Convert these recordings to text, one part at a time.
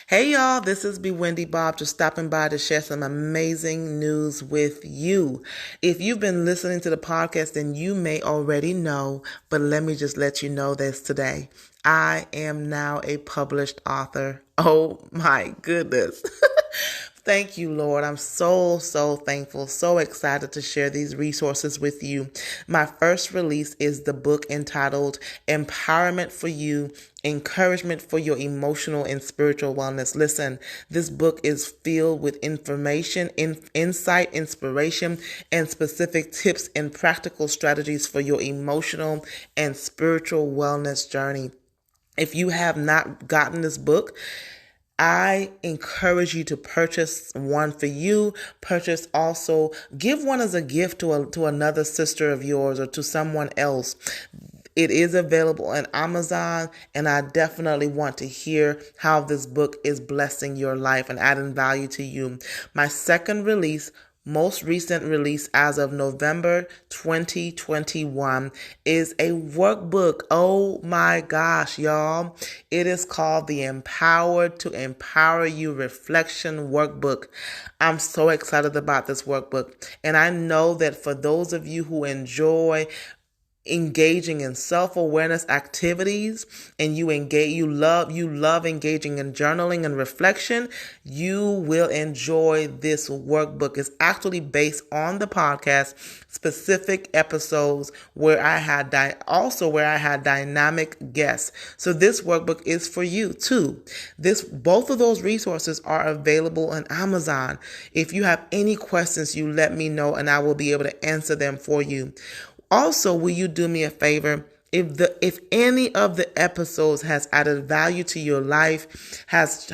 Hey y'all, this is Wendy Bob, just stopping by to share some amazing news with you. If you've been listening to the podcast, then you may already know, but let me just let you know this today. I am now a published author. Oh my goodness. Thank you, Lord. I'm so thankful, so excited to share these resources with you. My first release is the book entitled Empowerment for You, Encouragement for Your Emotional and Spiritual Wellness. Listen, this book is filled with information, insight, inspiration, and specific tips and practical strategies for your emotional and spiritual wellness journey. If you have not gotten this book, I encourage you to purchase one for you. Purchase also, give one as a gift to another sister of yours or to someone else. It is available on Amazon, and I definitely want to hear how this book is blessing your life and adding value to you. My second release, most recent release as of November 2021, is a workbook. Oh my gosh, y'all. It is called the Empowered to Empower You Reflection Workbook. I'm so excited about this workbook. And I know that for those of you who enjoy engaging in self-awareness activities and you love engaging in journaling and reflection, you will enjoy this workbook. It's actually based on the podcast specific episodes where I had dynamic guests. So this workbook is for you too. Both of those resources are available on Amazon. If you have any questions, you let me know and I will be able to answer them for you. Also, will you do me a favor? If any of the episodes has added value to your life, has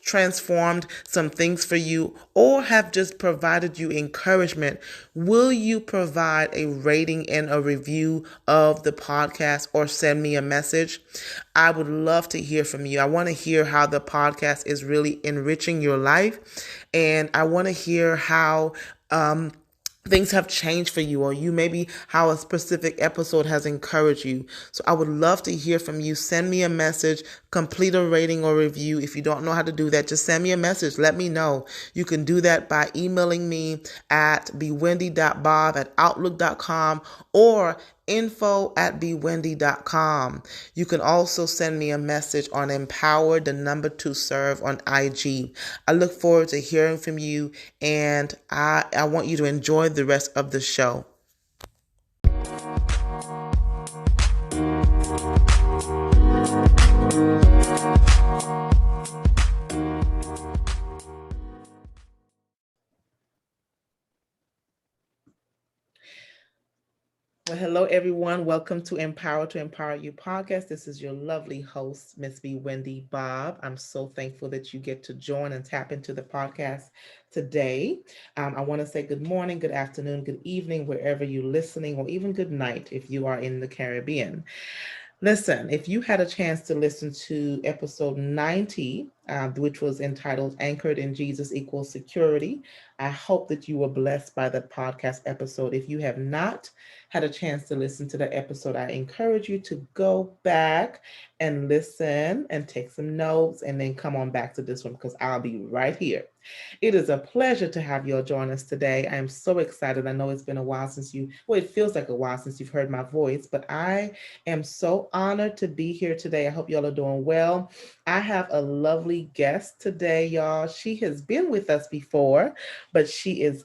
transformed some things for you, or have just provided you encouragement, will you provide a rating and a review of the podcast or send me a message? I would love to hear from you. I want to hear how the podcast is really enriching your life, and I want to hear how things have changed for you, or you maybe how a specific episode has encouraged you. So I would love to hear from you. Send me a message, complete a rating or review. If you don't know how to do that, just send me a message. Let me know. You can do that by emailing me at bewendy.bob@outlook.com or info@bewendy.com. You can also send me a message on Empowered, the number 2 serve on IG. I look forward to hearing from you, and I want you to enjoy the rest of the show. Well, hello, everyone. Welcome to Empower to Empower You podcast. This is your lovely host, Miss B. Wendy Bob. I'm so thankful that you get to join and tap into the podcast today. I want to say good morning, good afternoon, good evening, wherever you're listening, or even good night if you are in the Caribbean. Listen, if you had a chance to listen to episode 90, which was entitled Anchored in Jesus Equals Security, I hope that you were blessed by that podcast episode. If you have not had a chance to listen to that episode, I encourage you to go back and listen and take some notes and then come on back to this one because I'll be right here. It is a pleasure to have you all join us today. I am so excited. I know it's been a while it feels like a while since you've heard my voice, but I am so honored to be here today. I hope y'all are doing well. I have a lovely guest today, y'all. She has been with us before, but she is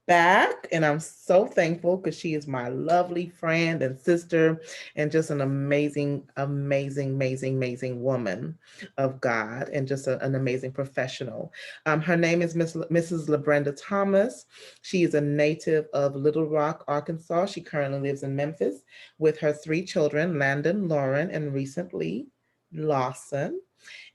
back, and I'm so thankful because she is my lovely friend and sister and just an amazing woman of God, and just an amazing professional. Her name is Mrs. LaBrenda Thomas. She is a native of Little Rock, Arkansas. She currently lives in Memphis with her 3 children, Landon, Lauren, and recently Lawson,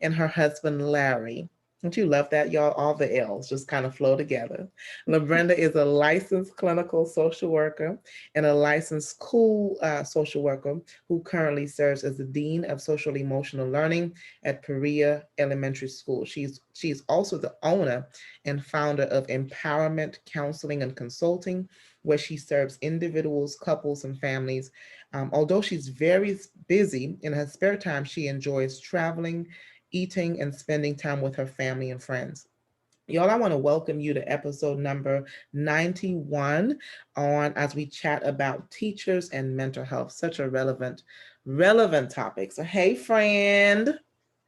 and her husband, Larry. Don't you love that, y'all? All the L's just kind of flow together. LaBrenda is a licensed clinical social worker and a licensed school social worker who currently serves as the Dean of Social Emotional Learning at Perea Elementary School. She's also the owner and founder of Empowerment Counseling and Consulting, where she serves individuals, couples, and families. Although she's very busy, in her spare time, she enjoys traveling eating and spending time with her family and friends. Y'all, I want to welcome you to episode number 91 on as we chat about teachers and mental health. Such a relevant topic. So, hey, friend.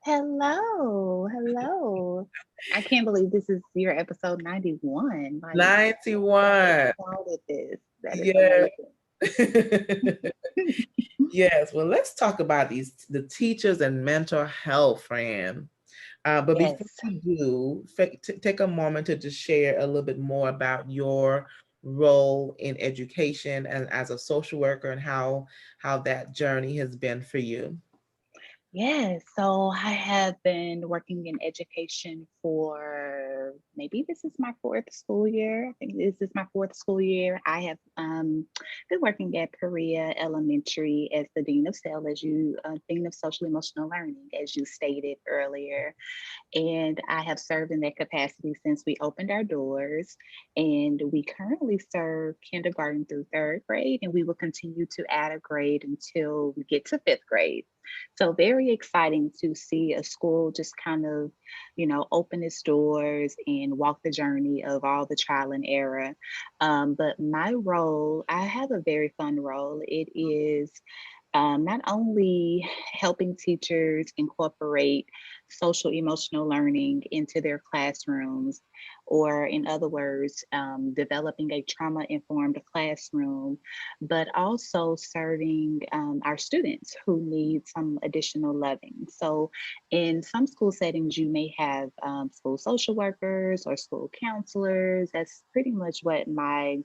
Hello, hello. I can't believe this is your episode 91. Like, so 91. proud of this. That is Yeah. amazing. Yes. Well, let's talk about the teachers and mental health, friend. But before Yes. we do, take a moment to just share a little bit more about your role in education and as a social worker and how that journey has been for you. Yes, so I have been working in education for maybe this is my fourth school year. I think this is my fourth school year. I have been working at Perea Elementary as the Dean of SEL, as you, Dean of Social Emotional Learning, as you stated earlier. And I have served in that capacity since we opened our doors. And we currently serve kindergarten through third grade, and we will continue to add a grade until we get to fifth grade. So very exciting to see a school just kind of, open its doors and walk the journey of all the trial and error. But my role, I have a very fun role. It is not only helping teachers incorporate social emotional learning into their classrooms, or in other words, developing a trauma informed classroom, but also serving our students who need some additional loving. So, in some school settings, you may have school social workers or school counselors. That's pretty much what my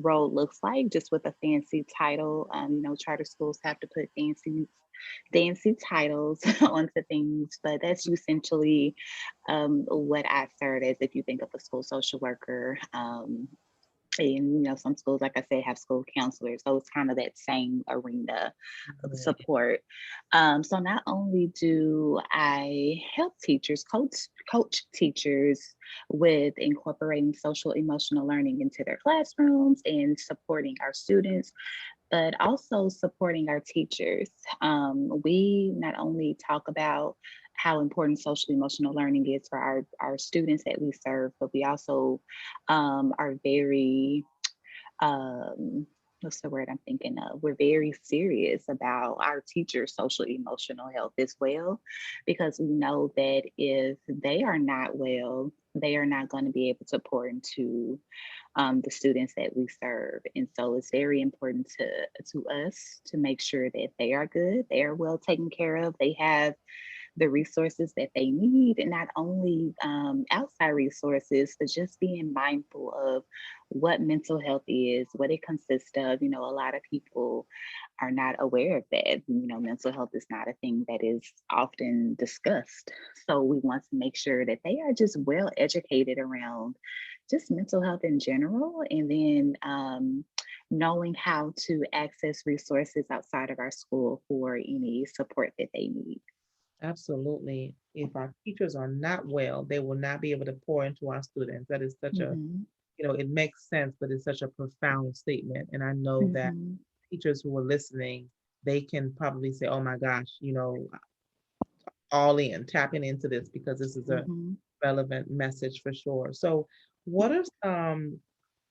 role looks like, just with a fancy title. Charter schools have to put fancy titles onto things, but that's essentially what I serve as. If you think of a school social worker, and some schools, like I said, have school counselors, so it's kind of that same arena of Mhm. support. So not only do I help teachers, coach teachers with incorporating social emotional learning into their classrooms and supporting our students, but also supporting our teachers. We not only talk about how important social emotional learning is for our students that we serve, but we also are very what's the word I'm thinking of? We're very serious about our teachers' social emotional health as well, because we know that if they are not well, they are not going to be able to pour into the students that we serve. And so it's very important to us to make sure that they are good, they are well taken care of, they have the resources that they need, and not only outside resources, but just being mindful of what mental health is, what it consists of. A lot of people are not aware of that. Mental health is not a thing that is often discussed. So we want to make sure that they are just well educated around just mental health in general, and then knowing how to access resources outside of our school for any support that they need. Absolutely. If our teachers are not well, they will not be able to pour into our students. That is such a, Mhm. it makes sense, but it's such a profound statement. And I know that Mhm. teachers who are listening, they can probably say, oh my gosh, all in, tapping into this because this is a Mhm. relevant message for sure. So, what are some,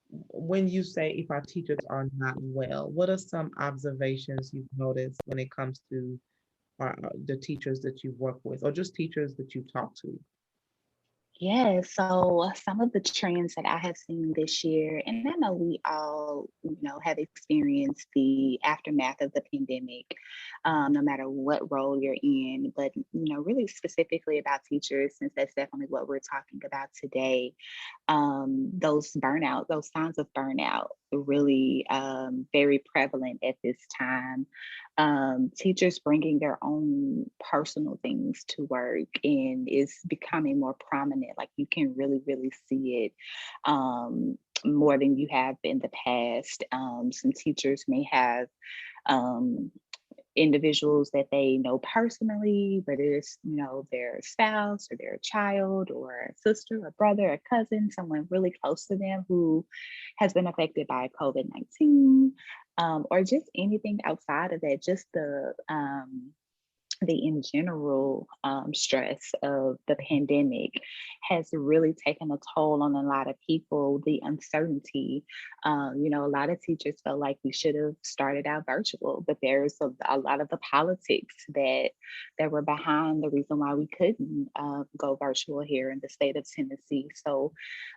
when you say if our teachers are not well, what are some observations you've noticed when it comes to the teachers that you work with or just teachers that you talk to? Yeah, so some of the trends that I have seen this year, and I know we all, have experienced the aftermath of the pandemic, no matter what role you're in, but, really specifically about teachers, since that's definitely what we're talking about today. Those signs of burnout are really very prevalent at this time. Teachers bringing their own personal things to work and is becoming more prominent. Like you can really, really see it more than you have in the past. Some teachers may have um, individuals that they know personally, whether it's, their spouse or their child or a sister or brother or cousin, someone really close to them who has been affected by COVID-19, or just anything outside of that, just the the in general stress of the pandemic has really taken a toll on a lot of people. The uncertainty, a lot of teachers felt like we should have started out virtual, but there's a lot of the politics that were behind the reason why we couldn't go virtual here in the state of Tennessee. So,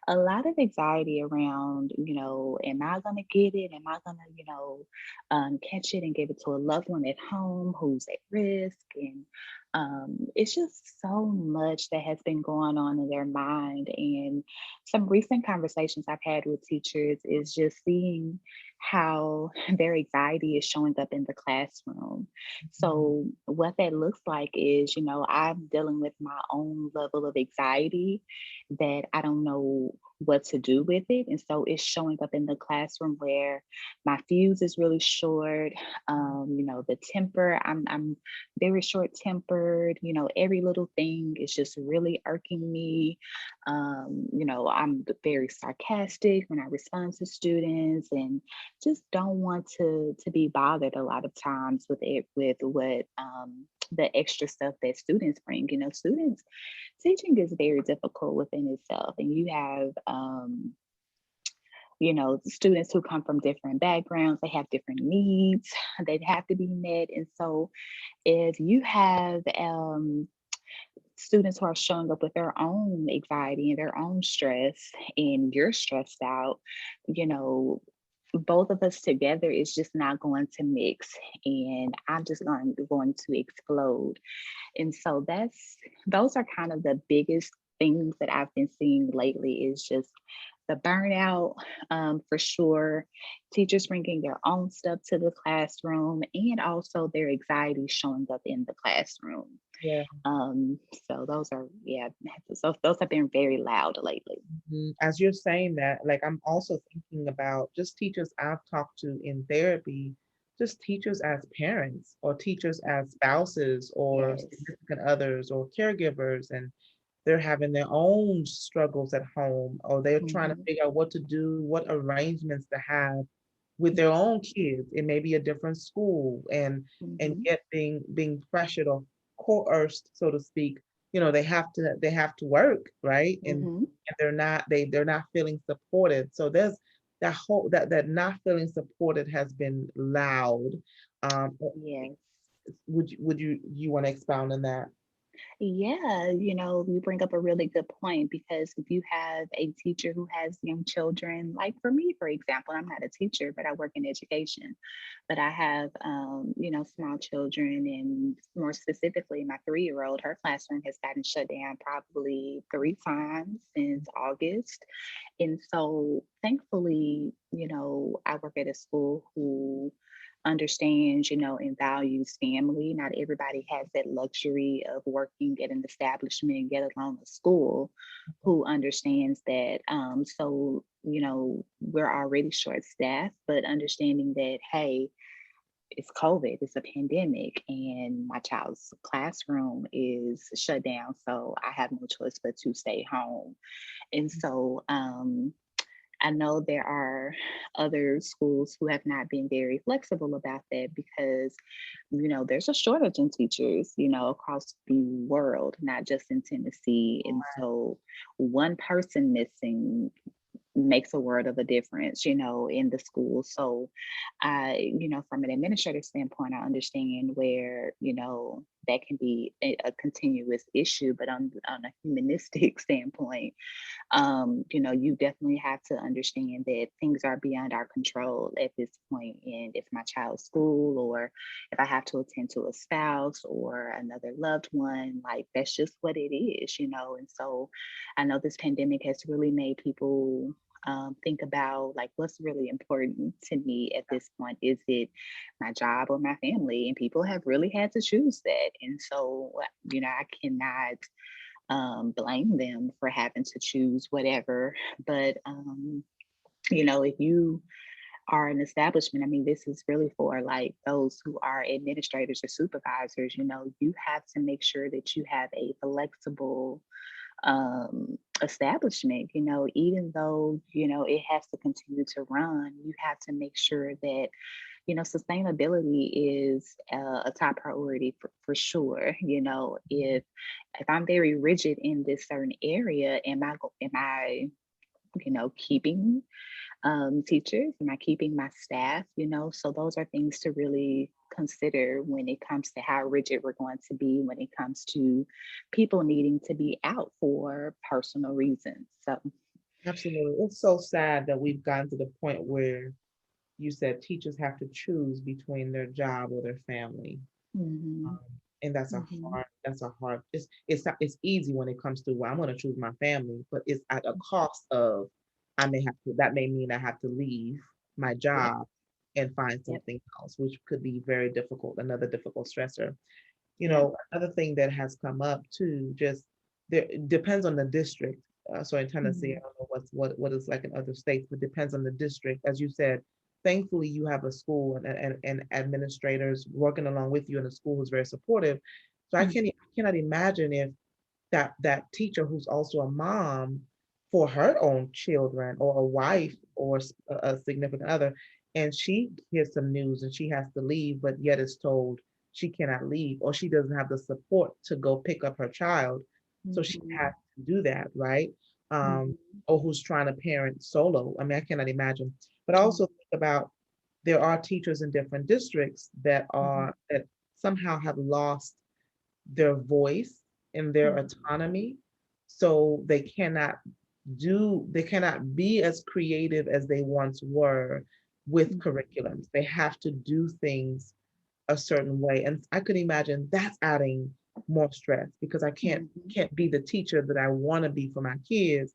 a lot of anxiety around, am I going to get it? Am I going to, catch it and give it to a loved one at home who's at risk? And it's just so much that has been going on in their mind. And some recent conversations I've had with teachers is just seeing how their anxiety is showing up in the classroom. Mhm. So, what that looks like is, I'm dealing with my own level of anxiety that I don't know what to do with it. And so it's showing up in the classroom where my fuse is really short. The temper, I'm very short tempered. Every little thing is just really irking me. I'm very sarcastic when I respond to students and just don't want to be bothered a lot of times with it, with what the extra stuff that students bring. Students teaching is very difficult within itself, and you have students who come from different backgrounds, they have different needs that have to be met. And so if you have students who are showing up with their own anxiety and their own stress, and you're stressed out, you know both of us together is just not going to mix, and I'm just going to explode. And so those are kind of the biggest things that I've been seeing lately, is just the burnout, for sure, teachers bringing their own stuff to the classroom, and also their anxiety showing up in the classroom. Yeah. Um, so those have been very loud lately. As you're saying that, like I'm also thinking about just teachers I've talked to in therapy, just teachers as parents or teachers as spouses or Yes. significant others or caregivers, and they're having their own struggles at home, or they're trying to Hmm. figure out what to do, what arrangements to have with their own kids. It may be a different school, and Hmm. yet being pressured or coerced, so to speak. They have to work, right? Hmm. And they're not feeling supported. So there's that not feeling supported has been loud. Um, Yes. would you want to expound on that? Yeah, you bring up a really good point, because if you have a teacher who has young children, like for me, for example, I'm not a teacher, but I work in education, but I have, small children, and more specifically, my 3-year-old, her classroom has gotten shut down probably 3 times since August. And so thankfully, I work at a school who understands, and values family. Not everybody has that luxury of working at an establishment, get along a school, who understands that. So, we're already short staffed, but understanding that, hey, it's COVID, it's a pandemic, and my child's classroom is shut down. So I have no choice but to stay home. And so, I know there are other schools who have not been very flexible about that, because, there's a shortage in teachers, across the world, not just in Tennessee. And so one person missing makes a world of a difference, in the school. So from an administrative standpoint, I understand where, that can be a continuous issue, but on a humanistic standpoint, you definitely have to understand that things are beyond our control at this point. And if my child's school, or if I have to attend to a spouse or another loved one, like that's just what it is, And so I know this pandemic has really made people think about, like, what's really important to me at this point. Is it my job or my family? And people have really had to choose that. And so, I cannot blame them for having to choose whatever. But, if you are an establishment, I mean, this is really for like those who are administrators or supervisors, you have to make sure that you have a flexible establishment. Even though it has to continue to run, you have to make sure that sustainability is a top priority for sure. If I'm very rigid in this certain area, am I keeping teachers? Am I keeping my staff? So those are things to really consider when it comes to how rigid we're going to be when it comes to people needing to be out for personal reasons. So, Absolutely. It's so sad that we've gotten to the point where you said teachers have to choose between their job or their family. mhm, Um, and mhm, that's a hard, it's easy when it comes to, well, I'm going to choose my family, but it's at a cost of, that may mean I have to leave my yep, job and find yep, something else, which could be very difficult, another difficult stressor. yep, Another thing that has come up too, just there, it depends on the district. So in Tennessee, I mhm, don't know what is like in other states, but depends on the district. As you said, thankfully you have a school and administrators working along with you in a school who's very supportive. So mhm, I cannot imagine if that teacher who's also a mom for her own children or a wife or a significant other, and she hears some news and she has to leave, but yet is told she cannot leave or she doesn't have the support to go pick up her child, so she has mhm, to do that, right? um, mhm, or who's trying to parent solo. I mean, I cannot imagine. But I also mhm, think about, there are teachers in different districts mhm, that somehow have lost their voice and their mhm, autonomy, so they cannot be as creative as they once were with mhm, curriculums. They have to do things a certain way, and I could imagine that's adding more stress because I mhm, can't be the teacher that I want to be for my kids,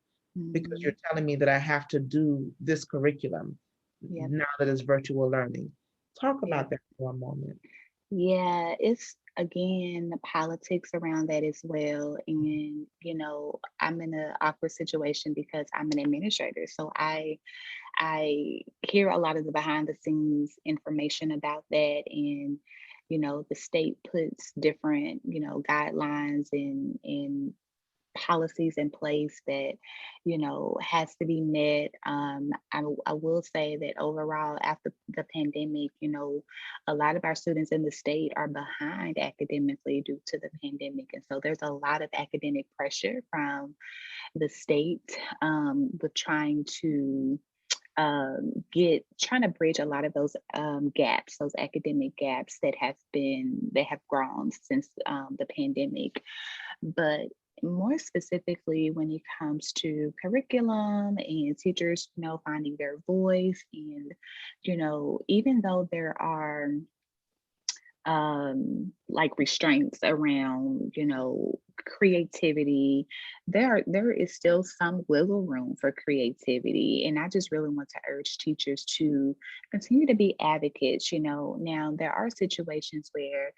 because you're mhm. telling me that I have to do this curriculum Yep, now that it's virtual learning. Talk yep. about that for a moment. Yeah, it's again the politics around that as well. And, I'm in an awkward situation because I'm an administrator. So I hear a lot of the behind the scenes information about that. And, the state puts different, guidelines and policies in place that has to be met. I will say that overall after the pandemic, a lot of our students in the state are behind academically due to the pandemic, and so there's a lot of academic pressure from the state, with trying to trying to bridge a lot of those gaps, those academic gaps that have grown since the pandemic. But more specifically, when it comes to curriculum and teachers, finding their voice, and, even though there are like restraints around creativity, there is still some wiggle room for creativity, and I just really want to urge teachers to continue to be advocates. Now there are situations where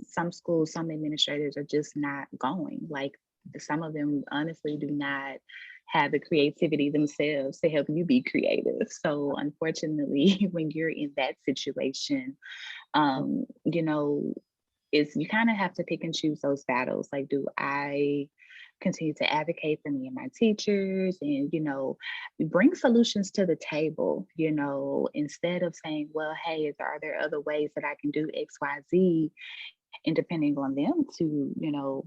some schools, some administrators are just not going, like some of them honestly do not have the creativity themselves to help you be creative. So unfortunately, when you're in that situation, you know, is you kind of have to pick and choose those battles. Like, do I continue to advocate for me and my teachers and, bring solutions to the table, instead of saying, well, hey, are there other ways that I can do XYZ? And depending on them to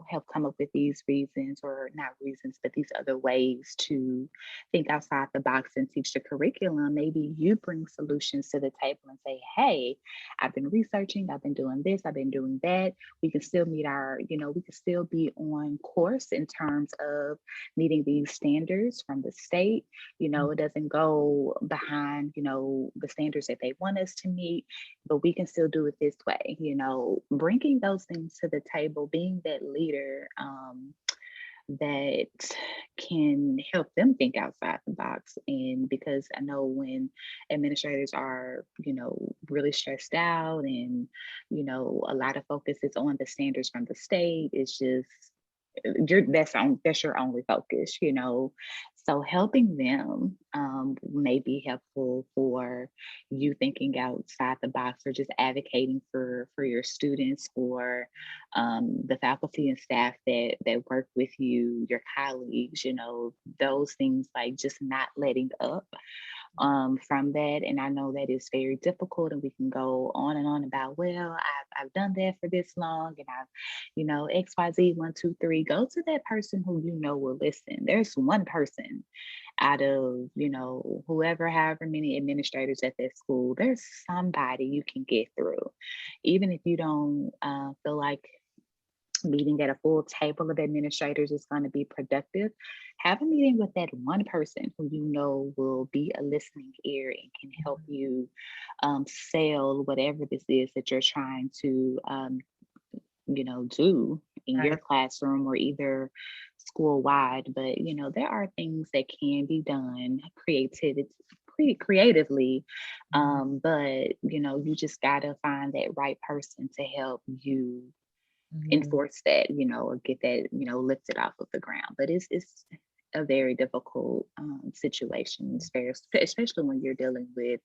help come up with these reasons, or not reasons, but these other ways to think outside the box and teach the curriculum. Maybe you bring solutions to the table and say, hey, I've been researching, I've been doing this, I've been doing that. We can still meet we can still be on course in terms of meeting these standards from the state. It doesn't go behind the standards that they want us to meet, but we can still do it this way. Bringing those things to the table, being that leader, that can help them think outside the box. And because I know when administrators are, really stressed out, and, a lot of focus is on the standards from the state, it's just that's your only focus. So helping them may be helpful for you thinking outside the box, or just advocating for your students, or the faculty and staff that work with you, your colleagues. Those things, like just not letting up from that. And I know that it's very difficult, and we can go on and on about, well, I've done that for this long, and I've, XYZ 1, 2, 3. Go to that person who will listen. There's one person out of, whoever, however many administrators at that school. There's somebody you can get through, even if you don't feel like meeting at a full table of administrators is going to be productive. Have a meeting with that one person who will be a listening ear and can help you sell whatever this is that you're trying to do in your Right. classroom, or either school wide. But there are things that can be done creatively, but you just got to find that right person to help you Mhm. enforce that, or get that, lifted off of the ground. But it's a very difficult situation, especially when you're dealing with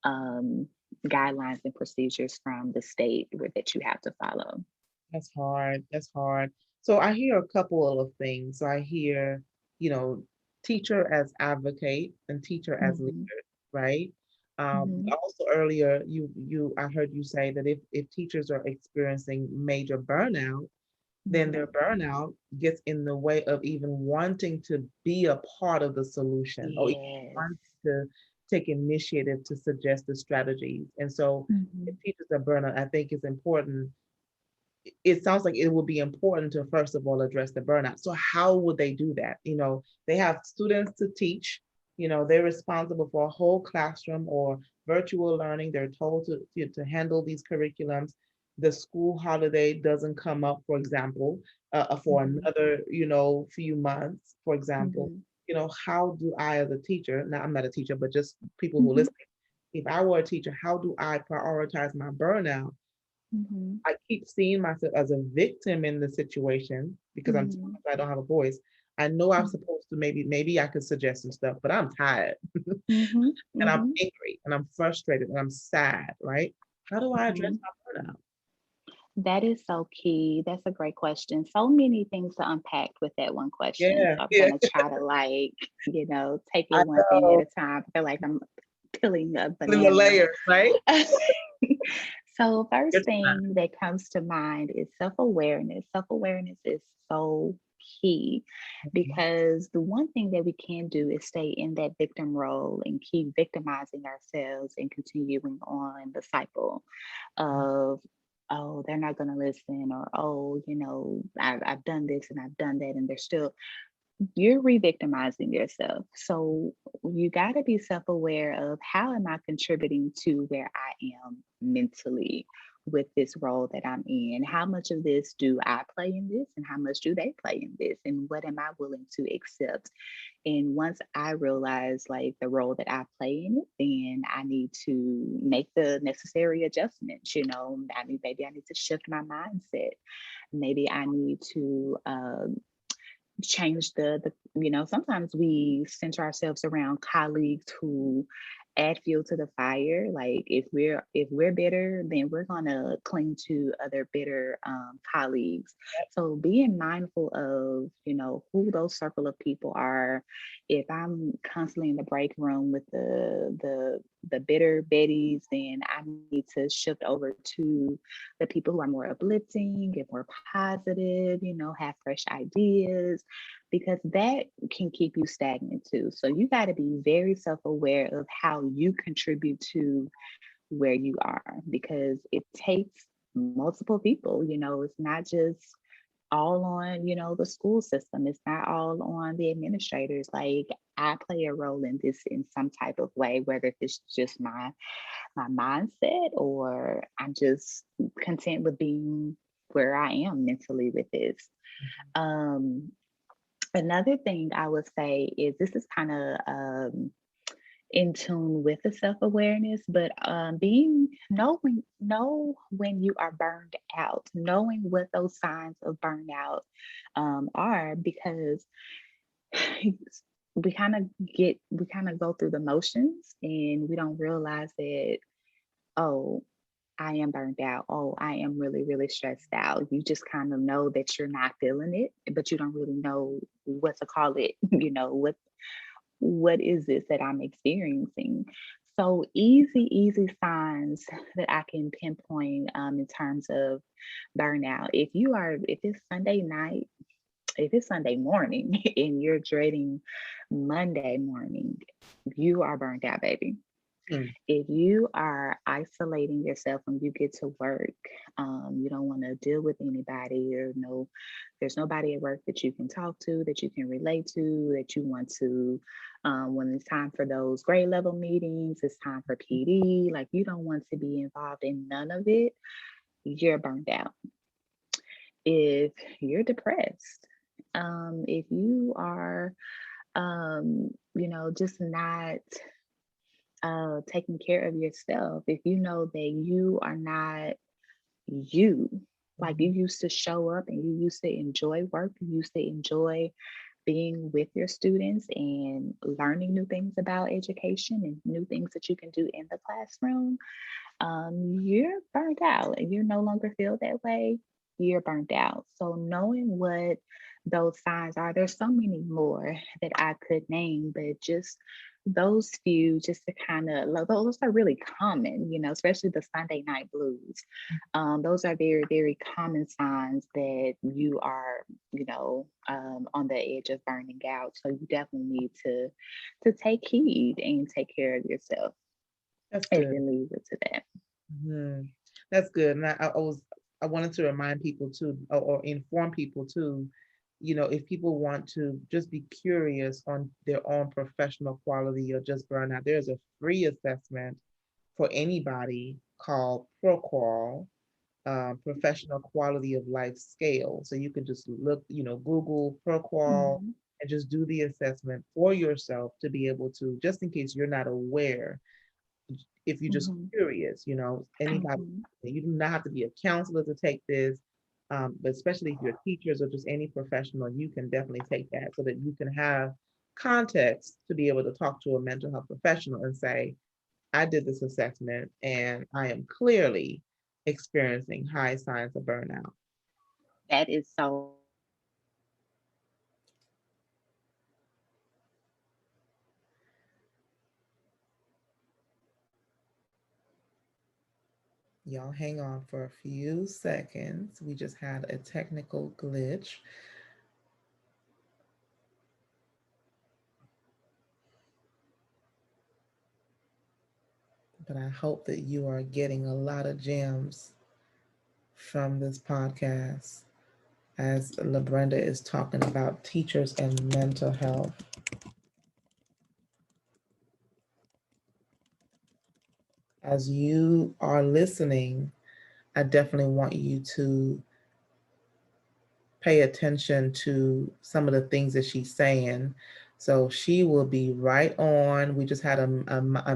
um, guidelines and procedures from the state that you have to follow. That's hard. That's hard. So I hear a couple of things. So I hear, you know, teacher as advocate and teacher as Hmm. leader, right? Hmm. Also earlier, I heard you say that if teachers are experiencing major burnout, then their Hmm. burnout gets in the way of even wanting to be a part of the solution, or even Yes. wanting to take initiative to suggest the strategies. And so if Hmm. teachers are burnout, I think it's important. It sounds like it would be important to first of all address the burnout. So how would they do that? They have students to teach. They're responsible for a whole classroom or virtual learning. They're told to handle these curriculums. The school holiday doesn't come up, for example, for Hmm. another few months, for example. Hmm. How do I, as a teacher, now I'm not a teacher, but just people who Hmm. listen, if I were a teacher, how do I prioritize my burnout? Hmm. I keep seeing myself as a victim in the situation because I'm Hmm. I don't have a voice. I know I'm supposed to, maybe I could suggest some stuff, but I'm tired Hmm. and I'm Hmm. angry and I'm frustrated and I'm sad, right? How do I address Hmm. my burnout? That is so key. That's a great question. So many things to unpack with that one question. Yeah, So I'm yeah. going to try to, take it I one thing at know. a time. I feel like I'm peeling a In the banana. layers, right? So Good first time. thing that comes to mind is self-awareness. Self-awareness is so key, Mhm. because the one thing that we can do is stay in that victim role and keep victimizing ourselves and continuing on the cycle of, oh, they're not going to listen, or, oh, I've done this and I've done that, and they're still, you're re-victimizing yourself. So you got to be self-aware of, how am I contributing to where I am mentally with this role that I'm in? How much of this do I play in this, and how much do they play in this, and what am I willing to accept? And once I realize, like, the role that I play in it, then I need to make the necessary adjustments. Maybe I need to shift my mindset. Maybe I need to change sometimes we center ourselves around colleagues who add fuel to the fire. Like, if we're bitter, then we're gonna cling to other bitter colleagues. So being mindful of who those circle of people are. If I'm constantly in the break room with the bitter betties, then I need to shift over to the people who are more uplifting and more positive, have fresh ideas, because that can keep you stagnant too. So you got to be very self aware of how you contribute to where you are, because it takes multiple people. It's not just all on the school system. It's not all on the administrators. Like, I play a role in this in some type of way, whether it's just my mindset, or I'm just content with being where I am mentally with this. Um, Another thing I would say is, this is kind of in tune with the self awareness, but being know when you are burned out, knowing what those signs of burnout are, because we kind of go through the motions, and we don't realize that, oh, I am burned out. Oh, I am really, really stressed out. You just kind of know that you're not feeling it, but you don't really know what to call it. What is this that I'm experiencing? So easy signs that I can pinpoint in terms of burnout. If it's Sunday night, if it's Sunday morning and you're dreading Monday morning, you are burned out, baby. Mm. If you are isolating yourself when you get to work, you don't want to deal with anybody, or no, there's nobody at work that you can talk to, that you can relate to, that you want to, when it's time for those grade level meetings, it's time for PD, like you don't want to be involved in none of it, you're burned out. If you're depressed, if you are, just not taking care of yourself, if you know that you are not you, like you Mhm. used to show up and you used to enjoy work, you used to enjoy being with your students and learning new things about education and new things that you can do in the classroom, you're burnt out and you no longer feel that way, you're burnt out. So knowing what those signs are, there's so many more that I could name, but just those few, just to kind of, those are really common, especially the Sunday night blues. Those are very, very common signs that you are, on the edge of burning out. So you definitely need to take heed and take care of yourself That's if good. it leads it to that. Mhm. That's good. And I wanted to remind people too, or inform people too, if people want to just be curious on their own professional quality or just burnout, there's a free assessment for anybody called ProQual, Professional Quality of Life Scale. So you can just look, Google ProQual Mhm, and just do the assessment for yourself to be able to, just in case you're not aware, if you're just mhm, curious, anybody, mhm, you do not have to be a counselor to take this, but especially if you're teachers or just any professional, you can definitely take that so that you can have context to be able to talk to a mental health professional and say, I did this assessment and I am clearly experiencing high signs of burnout. that is so important. Y'all hang on for a few seconds. We just had a technical glitch, but I hope that you are getting a lot of gems from this podcast as LaBrenda is talking about teachers and mental health. As you are listening, I definitely want you to pay attention to some of the things that she's saying. So she will be right on. We just had a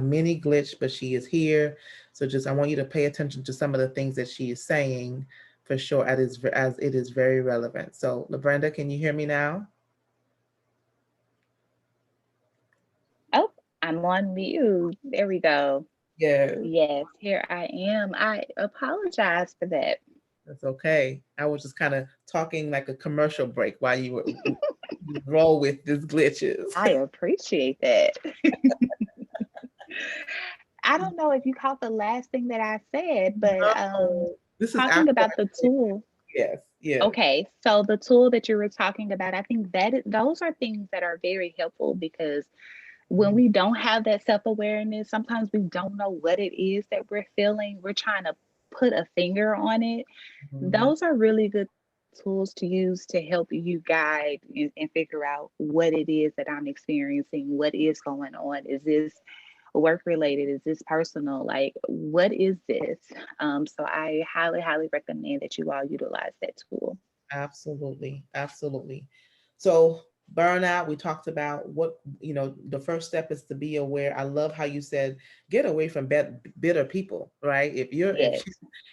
mini glitch, but she is here. So just I want you to pay attention to some of the things that she is saying for sure, as it is very relevant. So LaBrenda, can you hear me now? Oh, I'm on mute. There we go. Yes, Yes, here I am. I apologize for that. that's okay. I was just kind of talking like a commercial break while you roll with these glitches. I appreciate that. I don't know if you caught the last thing that I said, but No, this is talking after about I the say tool. yes, yes. Okay, so the tool that you were talking about, I think those are things that are very helpful, because when Mhm, we don't have that self-awareness, sometimes we don't know what it is that we're feeling. We're trying to put a finger on it. mhm. Those are really good tools to use to help you guide and figure out what it is that I'm experiencing, what is going on. Is this work related? Is this personal? Like, what is this? So I highly, highly recommend that you all utilize that tool. Absolutely, absolutely. So burnout, we talked about what, the first step is to be aware. I love how you said get away from bitter people, right? If Yes.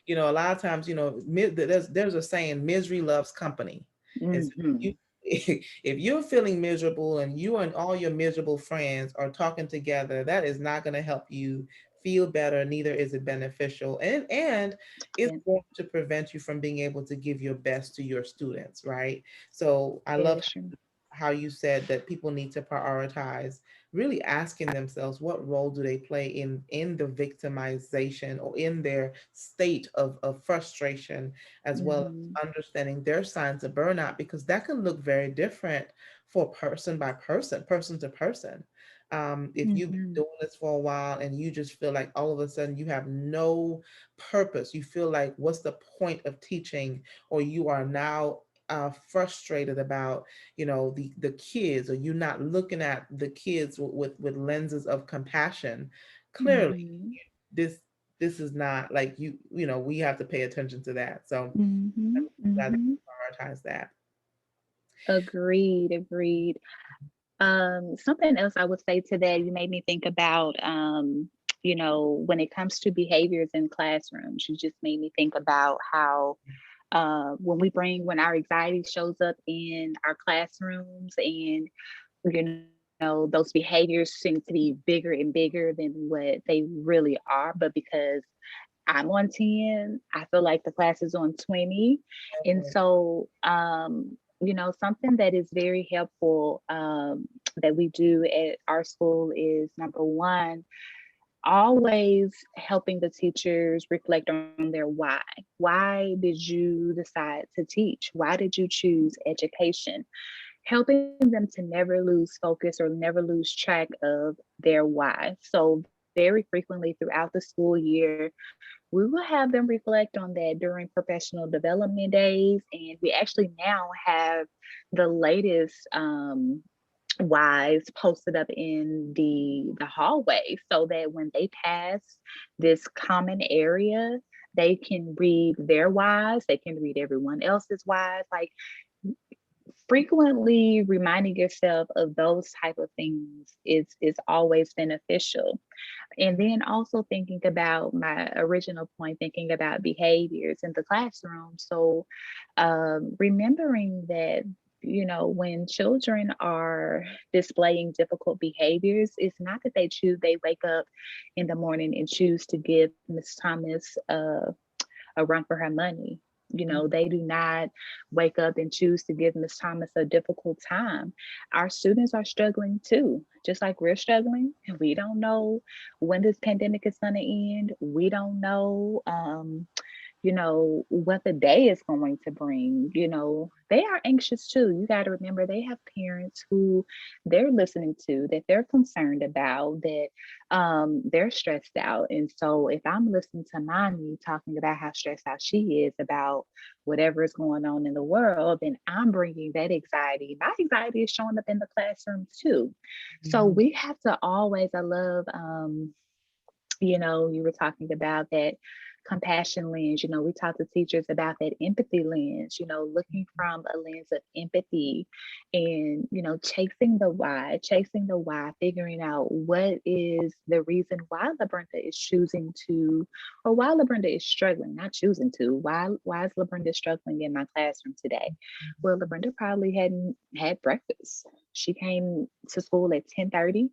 a lot of times, there's a saying, misery loves company. And so Hmm. if you're feeling miserable and you and all your miserable friends are talking together, that is not going to help you feel better. Neither is it beneficial, and it's Yeah, going to prevent you from being able to give your best to your students, right? So I that love is true. how you said that people need to prioritize really asking themselves what role do they play in the victimization or in their state of frustration, as well Mm-hmm. as understanding their signs of burnout, because that can look very different for person by person, person to person. If you've been Mm-hmm. doing this for a while and you just feel like all of a sudden you have no purpose, you feel like what's the point of teaching, or you are now frustrated about, the kids, or you're not looking at the kids with lenses of compassion. Clearly, Mm-hmm. this this is not like we have to pay attention to that. So Mm-hmm. I'm glad that Mm-hmm. you prioritize that. Agreed, agreed. Something else I would say to that, you made me think about, when it comes to behaviors in classrooms, you just made me think about how when our anxiety shows up in our classrooms, and those behaviors seem to be bigger and bigger than what they really are, but because I'm on 10, I feel like the class is on 20. And so, something that is very helpful, that we do at our school is, number one, always helping the teachers reflect on their why. Why did you decide to teach? Why did you choose education? Helping them to never lose focus or never lose track of their why. So, very frequently throughout the school year, we will have them reflect on that during professional development days. And we actually now have the latest whys posted up in the hallway, so that when they pass this common area, they can read their whys, they can read everyone else's whys. Like, frequently reminding yourself of those type of things is always beneficial. And then also thinking about my original point, thinking about behaviors in the classroom. So, remembering that, when children are displaying difficult behaviors, it's not that they wake up in the morning and choose to give Miss Thomas a run for her money. They do not wake up and choose to give Miss Thomas a difficult time. Our students are struggling too, just like we're struggling. We don't know when this pandemic is going to end. We don't know, what the day is going to bring. They are anxious too. You got to remember they have parents who they're listening to, that they're concerned about, that they're stressed out. And so if I'm listening to mommy talking about how stressed out she is about whatever is going on in the world, then I'm bringing that anxiety. My anxiety is showing up in the classroom too. So Mhm. we have to always, I love, you were talking about that compassion lens. We talk to teachers about that empathy lens, looking from a lens of empathy, and, chasing the why, figuring out what is the reason why LaBrenda is choosing to, or why LaBrenda is struggling, not choosing to, why is LaBrenda struggling in my classroom today? Well, LaBrenda probably hadn't had breakfast. She came to school at 10:30.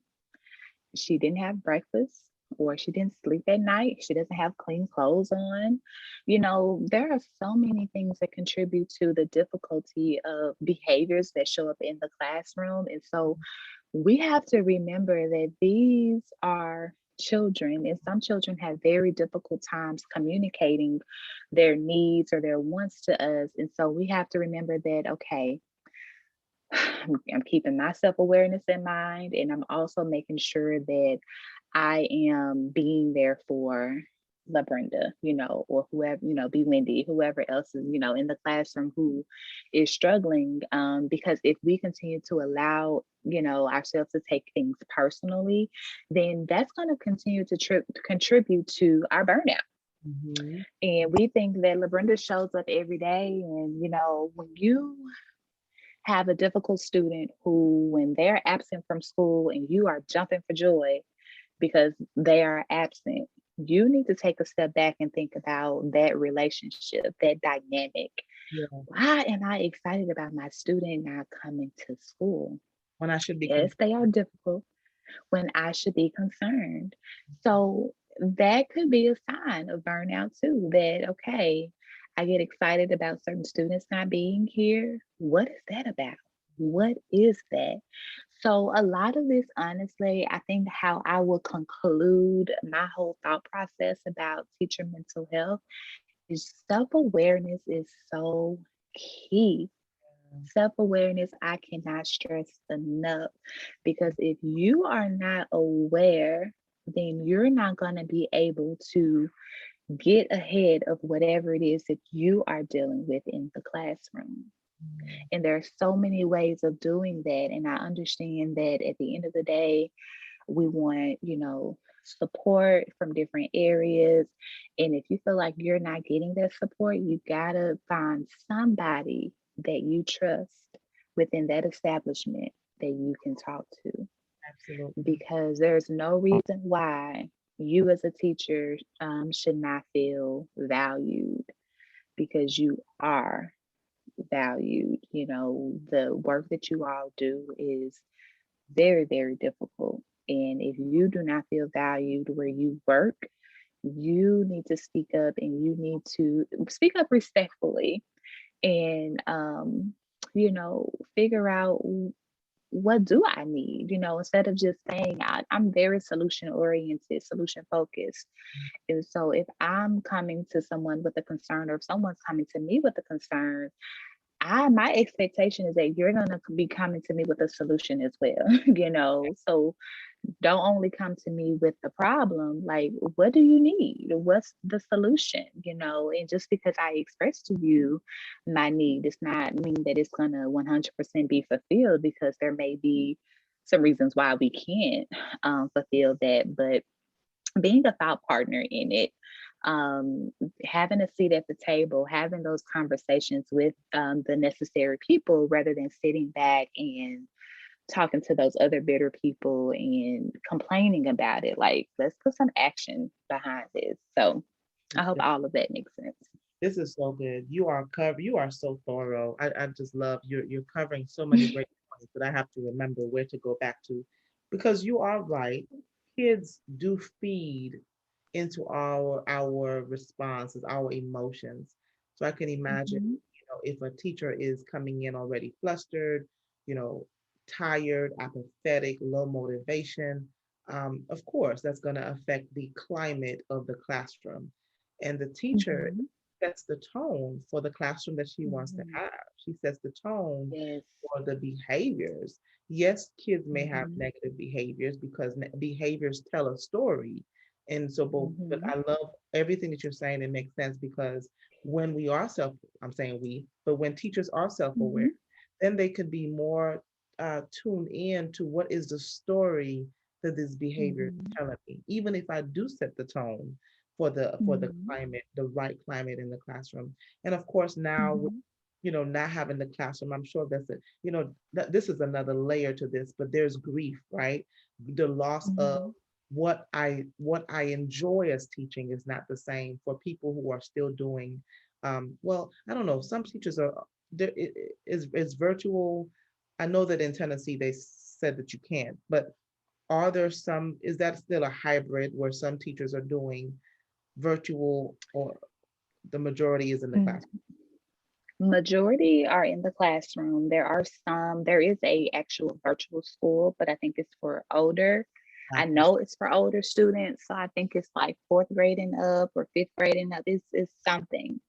She didn't have breakfast, or she didn't sleep at night. She doesn't have clean clothes on. There are so many things that contribute to the difficulty of behaviors that show up in the classroom. And so we have to remember that these are children, and some children have very difficult times communicating their needs or their wants to us. And so we have to remember that, okay, I'm keeping my self awareness in mind, and I'm also making sure that I am being there for LaBrenda, or whoever, be Wendy, whoever else is, in the classroom who is struggling. Because if we continue to allow, ourselves to take things personally, then that's going to continue to contribute to our burnout. Mhm. And we think that LaBrenda shows up every day. And, when you have a difficult student who, when they're absent from school and you are jumping for joy because they are absent, You need to take a step back and think about that relationship, that dynamic. Yeah. Why am I excited about my student not coming to school? When I should be Yes, they are difficult when I should be concerned. So that could be a sign of burnout too, that, okay, I get excited about certain students not being here. What is that about? What is that? So, a lot of this, honestly, I think how I will conclude my whole thought process about teacher mental health is self awareness is so key. Self awareness, I cannot stress enough, because if you are not aware, then you're not going to be able to get ahead of whatever it is that you are dealing with in the classroom. And there are so many ways of doing that. And I understand that at the end of the day, we want, support from different areas. And if you feel like you're not getting that support, you got to find somebody that you trust within that establishment that you can talk to, Absolutely. because there's no reason why you as a teacher should not feel valued, because you are valued. The work that you all do is very, very difficult. And if you do not feel valued where you work, you need to speak up, and you need to speak up respectfully, and figure out what do I need, instead of just saying I'm very solution oriented, solution focused. And so if I'm coming to someone with a concern, or if someone's coming to me with a concern, I my expectation is that you're gonna be coming to me with a solution as well, So don't only come to me with the problem. Like, what do you need? What's the solution? And just because I express to you my need does not mean that it's gonna 100% be fulfilled, because there may be some reasons why we can't fulfill that. But being a thought partner in it, um, having a seat at the table, having those conversations with the necessary people, rather than sitting back and talking to those other bitter people and complaining about it. Like, let's put some action behind this. So I hope all of that makes sense. This is so good. You are so thorough. I just love you're covering so many great points that I have to remember where to go back to, because you are right. Kids do feed into our responses, our emotions. So I can imagine, Mhm, if a teacher is coming in already flustered, you know, tired, apathetic, low motivation, of course that's going to affect the climate of the classroom. And the teacher mhm, sets the tone for the classroom that she wants to mhm. have. She sets the tone Yes. for the behaviors. Yes, kids may have Mhm, negative behaviors because behaviors tell a story. And so, but mhm, I love everything that you're saying. It makes sense because when we are I'm saying we, but when teachers are self-aware, mhm, then they could be more tuned in to what is the story that this behavior is mhm, telling me. Even if I do set the tone for the mhm, climate, the right climate in the classroom. And of course, now with, mhm, not having the classroom, I'm sure that's it. This is another layer to this, but there's grief, right? The loss of mhm, what I enjoy as teaching is not the same for people who are still doing. Well, I don't know. Some teachers are there. Is virtual. I know that in Tennessee they said that you can't, but are there some? Is that still a hybrid where some teachers are doing virtual, or the majority is in the mhm. classroom? Majority are in the classroom. There is a actual virtual school, but I think it's for older. I After know it's for older students, so I think it's like fourth grade and up, or fifth grade and up. It's something.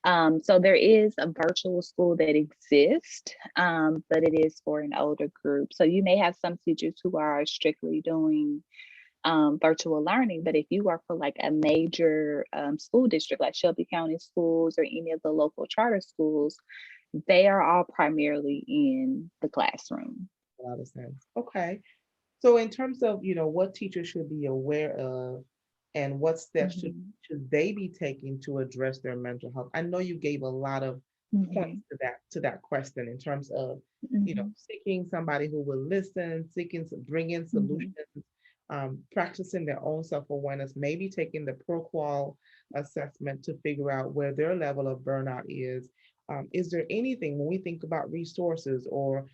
So there is a virtual school that exists, but it is for an older group. So you may have some teachers who are strictly doing virtual learning. But if you work for like a major school district, like Shelby County Schools or any of the local charter schools, they are all primarily in the classroom. a lot of sense. Okay. So in terms of, what teachers should be aware of and what steps Mhm, should they be taking to address their mental health? I know you gave a lot of points mhm, to that question in terms of, mhm, seeking somebody who will listen, seeking to bring in mhm, solutions. practicing their own self-awareness, maybe taking the ProQual assessment to figure out where their level of burnout is. Is there anything when we think about resources or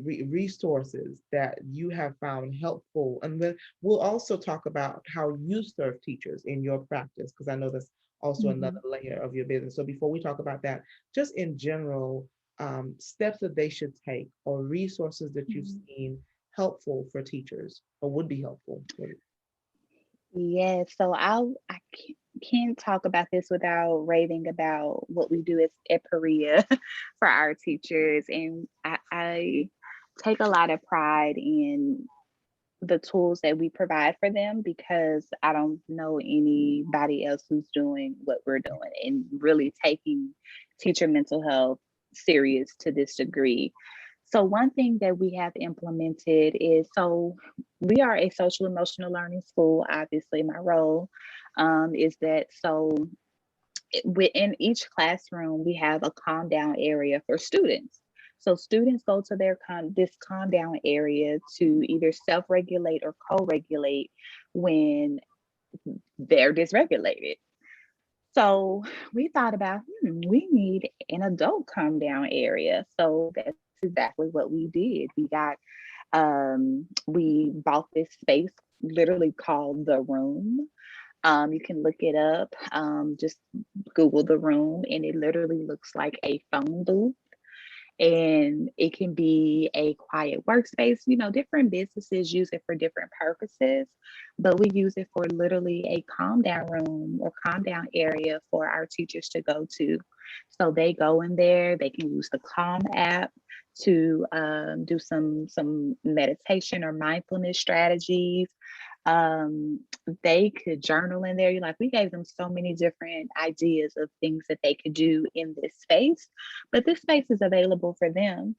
resources that you have found helpful? And then we'll also talk about how you serve teachers in your practice, because I know that's also another Mhm. layer of your business. So before we talk about that, just in general, steps that they should take or resources that you've Mhm. seen helpful for teachers or would be helpful. Yeah, so can't talk about this without raving about what we do as Eperia for our teachers. And I take a lot of pride in the tools that we provide for them because I don't know anybody else who's doing what we're doing and really taking teacher mental health serious to this degree. So, one thing that we have implemented is we are a social emotional learning school. Obviously, my role is that within each classroom, we have a calm down area for students. So students go to this calm down area to either self-regulate or co-regulate when they're dysregulated. So we thought about, we need an adult calm down area. So that's exactly what we did. We bought this space literally called The Room. You can look it up. Just Google The Room, and it literally looks like a phone booth. And it can be a quiet workspace. Different businesses use it for different purposes, but we use it for literally a calm down room or calm down area for our teachers to go to. So they go in there, they can use the Calm app to do some meditation or mindfulness strategies. um they could journal in there. We gave them so many different ideas of things that they could do in this space, but this space is available for them.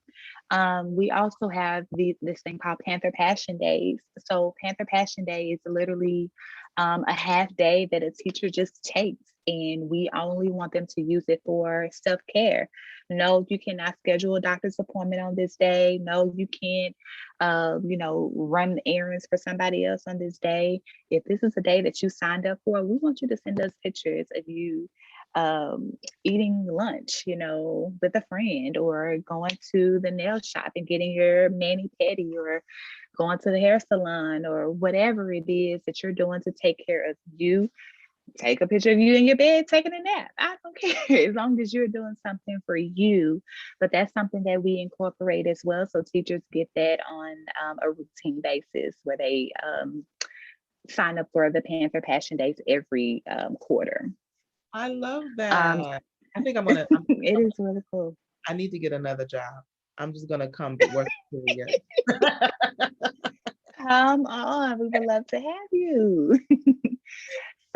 We also have this thing called Panther Passion Days. So Panther Passion Day is literally a half day that a teacher just takes, and we only want them to use it for self-care. No, you cannot schedule a doctor's appointment on this day. No, you can't run errands for somebody else on this day. If this is a day that you signed up for, we want you to send us pictures of you um, eating lunch, with a friend, or going to the nail shop and getting your mani pedi, or going to the hair salon, or whatever it is that you're doing to take care of you. Take a picture of you in your bed taking a nap. I don't care as long as you're doing something for you. But that's something that we incorporate as well. So teachers get that on a routine basis where they sign up for the Panther Passion Days every quarter. I love Um, that. I think it is really cool. I need to get another job. I'm just gonna come to work here. Come on, we would love to have you.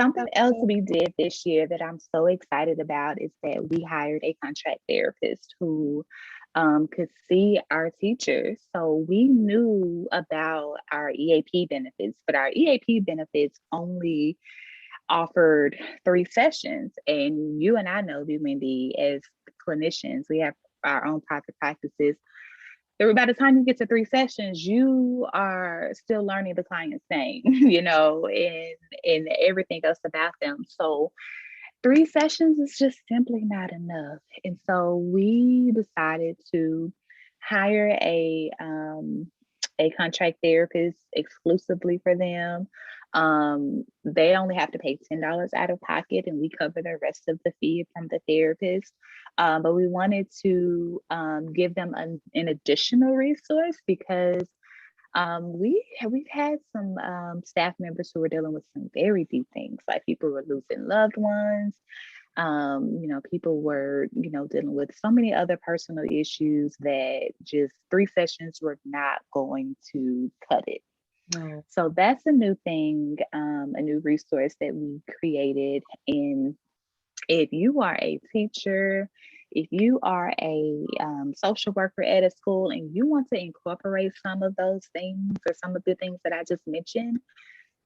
Something else we did this year that I'm so excited about is that we hired a contract therapist who could see our teachers. So we knew about our EAP benefits, but our EAP benefits only offered 3 sessions. And you and I know, Wendy, as clinicians, we have our own private practices. By the time you get to 3 sessions, you are still learning the client's name, and everything else about them. So 3 sessions is just simply not enough. And so we decided to hire a contract therapist exclusively for them. They only have to pay $10 out of pocket, and we cover the rest of the fee from the therapist. But we wanted to give them an additional resource because we've had some staff members who were dealing with some very deep things, like people were losing loved ones. People were dealing with so many other personal issues that just 3 sessions were not going to cut it. No. So that's a new thing, a new resource that we created. And if you are a teacher, if you are a social worker at a school and you want to incorporate some of those things or some of the things that I just mentioned,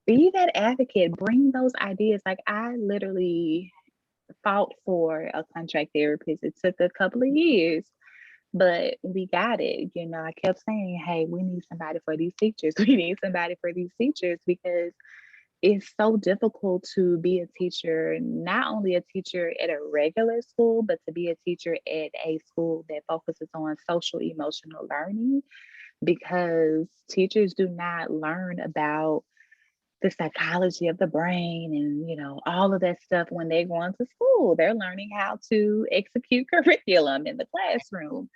be that advocate, bring those ideas. Like, I literally fought for a contract therapist. It took a couple of years, But we got it. I kept saying, hey, we need somebody for these teachers. We need somebody for these teachers because it's so difficult to be a teacher, not only a teacher at a regular school, but to be a teacher at a school that focuses on social emotional learning because teachers do not learn about the psychology of the brain and all of that stuff when they're going to school. They're learning how to execute curriculum in the classroom.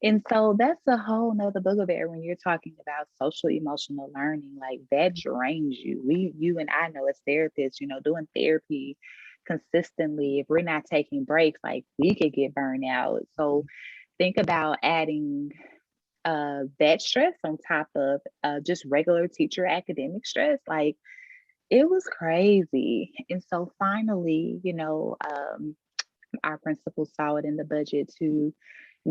And so that's a whole nother bugaboo when you're talking about social emotional learning. Like that drains you. You and I know as therapists, doing therapy consistently, if we're not taking breaks, like we could get burned out. So think about adding that stress on top of just regular teacher academic stress. Like it was crazy. And so finally, our principal saw it in the budget to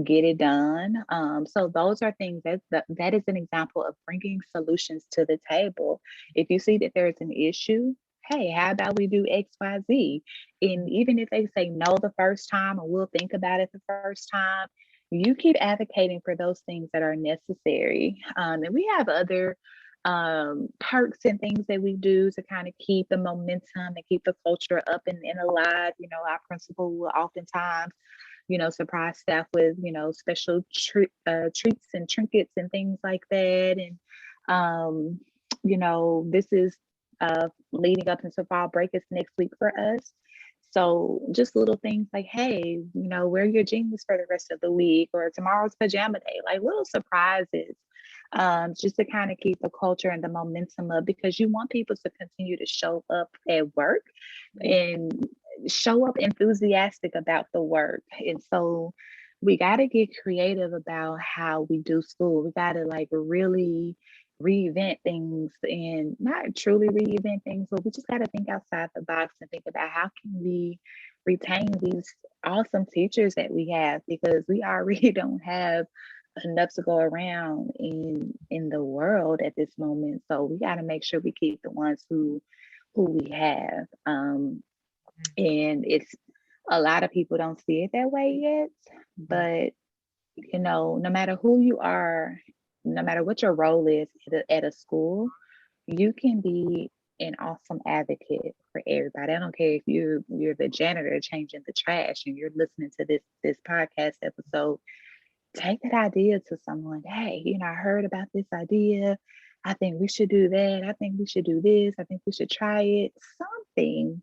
get it done. So those are things that is an example of bringing solutions to the table. If you see that there's an issue, hey, how about we do X, Y, Z? And even if they say no the first time, or we'll think about it the first time, you keep advocating for those things that are necessary. And we have other perks and things that we do to kind of keep the momentum and keep the culture up and alive. Our principal will oftentimes surprise staff with, special treats and trinkets and things like that. And, this is leading up into fall break is next week for us. So just little things like, hey, wear your jeans for the rest of the week or tomorrow's pajama day, like little surprises, just to kind of keep the culture and the momentum up because you want people to continue to show up at work and show up enthusiastic about the work. And so we got to get creative about how we do school. We got to like really reinvent things and not truly reinvent things, but we just got to think outside the box and think about how can we retain these awesome teachers that we have because we already don't have enough to go around in the world at this moment. So we got to make sure we keep the ones who we have. And it's a lot of people don't see it that way yet, but no matter who you are, no matter what your role is at a school, you can be an awesome advocate for everybody. I don't care if you're the janitor changing the trash and you're listening to this podcast episode. Take that idea to someone. Hey, I heard about this idea. I think we should do that. I think we should do this. I think we should try it. Something,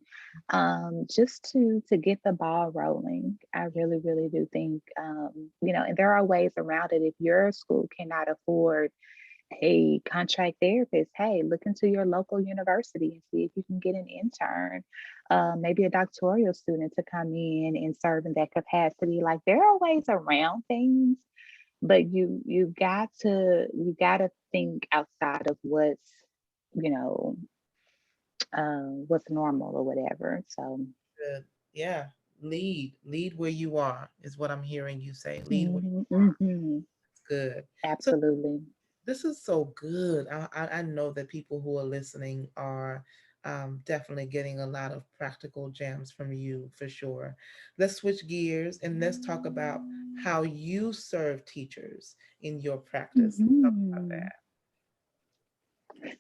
just to get the ball rolling. I really, really do think, and there are ways around it. If your school cannot afford a contract therapist, hey, look into your local university and see if you can get an intern, maybe a doctoral student to come in and serve in that capacity. Like there are ways around things, but you gotta think outside of you know what's normal or whatever. So Good. Yeah. Lead where you are is what I'm hearing you say. Lead where mhm, you mhm, are. Good. So absolutely. this is so good. I know that people who are listening are definitely getting a lot of practical gems from you for sure. Let's switch gears and let's talk about how you serve teachers in your practice. Talk about Mhm.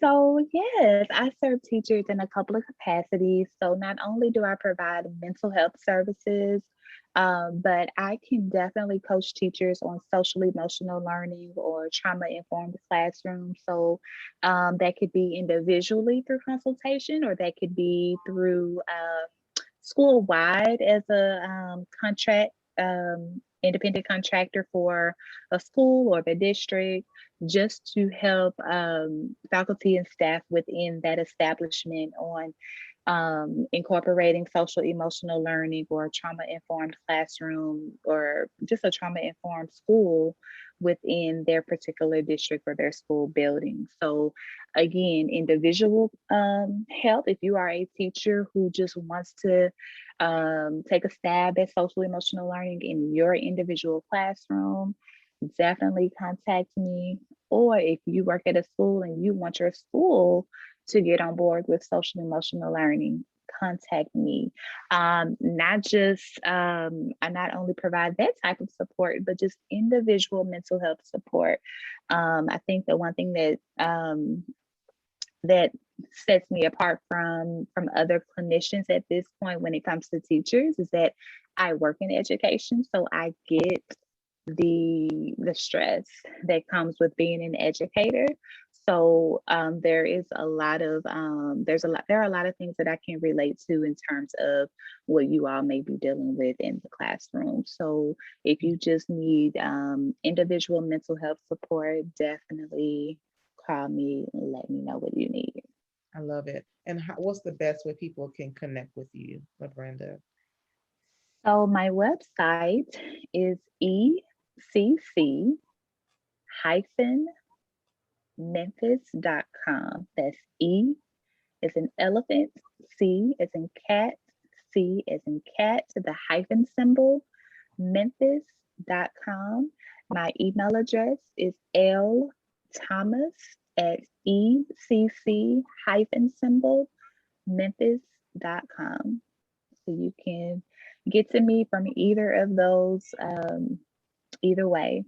So, yes, I serve teachers in a couple of capacities. So, not only do I provide mental health services, but I can definitely coach teachers on social emotional learning or trauma informed classroom. So, that could be individually through consultation, or that could be through school wide as a contract. Independent contractor for a school or the district just to help faculty and staff within that establishment on incorporating social emotional learning or trauma informed classroom or just a trauma informed school within their particular district or their school building. So, again, individual help. If you are a teacher who just wants to take a stab at social emotional learning in your individual classroom, definitely contact me. Or if you work at a school and you want your school to get on board with social emotional learning, contact me. Not just, I not only provide that type of support, but just individual mental health support. I think the one thing that sets me apart from other clinicians at this point when it comes to teachers is that I work in education, so I get the stress that comes with being an educator. So there is a lot of there are a lot of things that I can relate to in terms of what you all may be dealing with in the classroom. So if you just need individual mental health support, definitely call me and let me know what you need. I love it. And what's the best way people can connect with you, LaBrenda? So my website is ECC hyphen Memphis.com. That's E as in elephant, C as in cat, C as in cat, the hyphen symbol, Memphis.com. My email address is lthomas at ECC hyphen symbol, Memphis.com. So you can get to me from either of those, either way,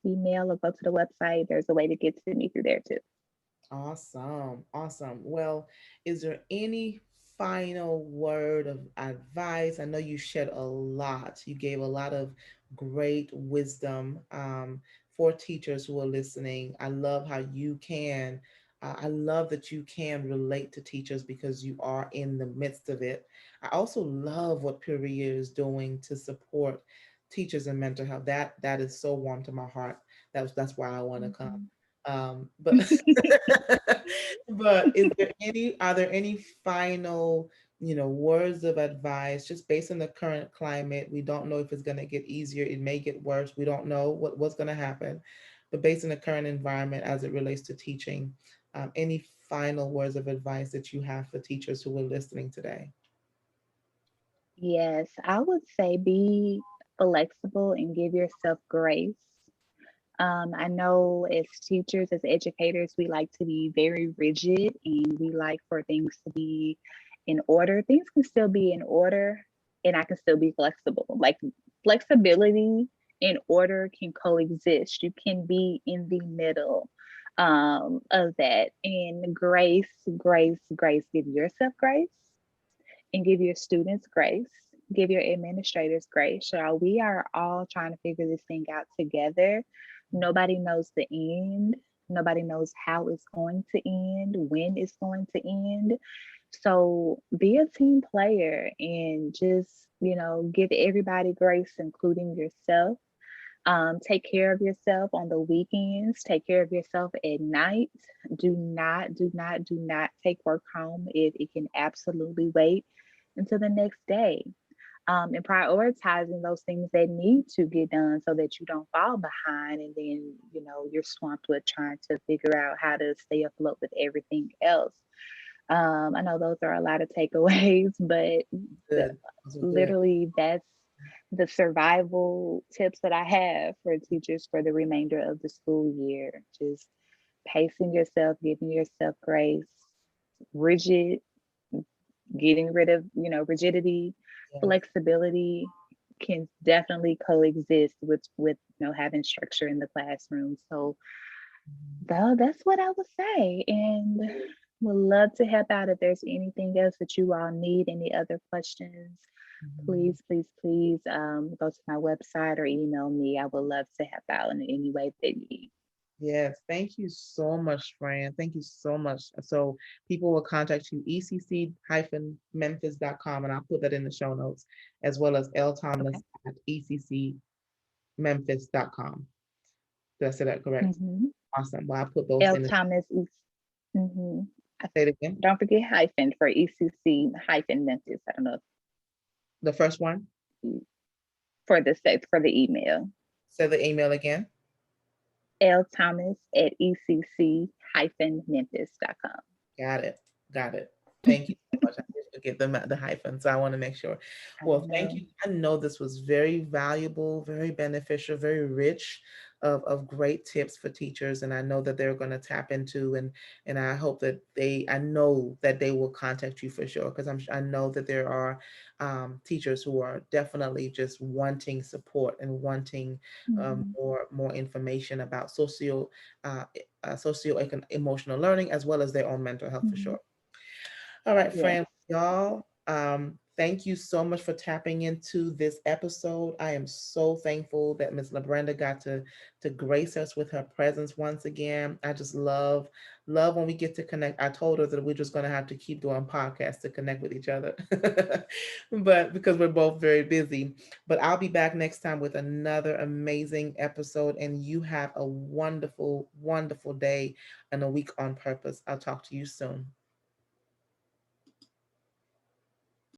email or go to the website. There's a way to get to me through there too. Awesome. Awesome. Well, is there any final word of advice? I know you shared a lot. You gave a lot of great wisdom for teachers who are listening. I love how you can. I love that you can relate to teachers because you are in the midst of it. I also love what Peria is doing to support teachers and mental health. That is so warm to my heart. That's why I want to come. Mhm. But but are there any final, words of advice just based on the current climate? We don't know if it's going to get easier. It may get worse. We don't know what's going to happen. But based on the current environment as it relates to teaching, any final words of advice that you have for teachers who are listening today? Yes, I would say be flexible and give yourself grace. I know as teachers, as educators, we like to be very rigid and we like for things to be in order. Things can still be in order and I can still be flexible. Like flexibility and order can coexist. You can be in the middle of that. And grace, grace, grace. Give yourself grace and give your students grace, give your administrators grace. So we are all trying to figure this thing out together. Nobody knows the end. Nobody knows how it's going to end, when it's going to end. So be a team player and just, give everybody grace, including yourself. Take care of yourself on the weekends. Take care of yourself at night. Do not, do not, do not take work home. It can absolutely wait until the next day. And prioritizing those things that need to get done so that you don't fall behind and then, you're swamped with trying to figure out how to stay afloat with everything else. I know those are a lot of takeaways, but the, Good. Those are good. literally that's the survival tips that I have for teachers for the remainder of the school year. Just pacing yourself, giving yourself grace, rigid, getting rid of, rigidity, Yes. flexibility can definitely coexist with having structure in the classroom. So though that's what I would say. And would love to help out if there's anything else that you all need, any other questions. Mhm. Please, please, please go to my website or email me. I would love to help out in any way that you need. Yes, thank you so much, Fran. Thank you so much. So people will contact you, ecc-memphis.com, and I'll put that in the show notes, as well as Okay. lthomas at eccmemphis.com. Did I say that correct? Mm-hmm. Awesome. Well, I'll put those L in the, Thomas is, mm-hmm. say it again. Don't forget hyphen for ECC hyphen Memphis. I don't know The first one, if for the sex for the email. say the email again. L Thomas at ECC hyphen Memphis.com. Got it. Got it. Thank you so much. I did forget the hyphen, so I want to make sure. I Well, thank know. you. I know this was very valuable, very beneficial, very rich. of great tips for teachers, and I know that they're going to tap into, and I hope that I know that they will contact you for sure, because I know that there are teachers who are definitely just wanting support and wanting Mhm. more information about uh, emotional learning, as well as their own mental health for Mhm. sure. All right, Yes. friends, y'all. Thank you so much for tapping into this episode. I am so thankful that Miss LaBrenda got to grace us with her presence once again. I just love when we get to connect. I told her that we're just going to have to keep doing podcasts to connect with each other, but because we're both very busy. But I'll be back next time with another amazing episode, and you have a wonderful, wonderful day and a week on purpose. I'll talk to you soon.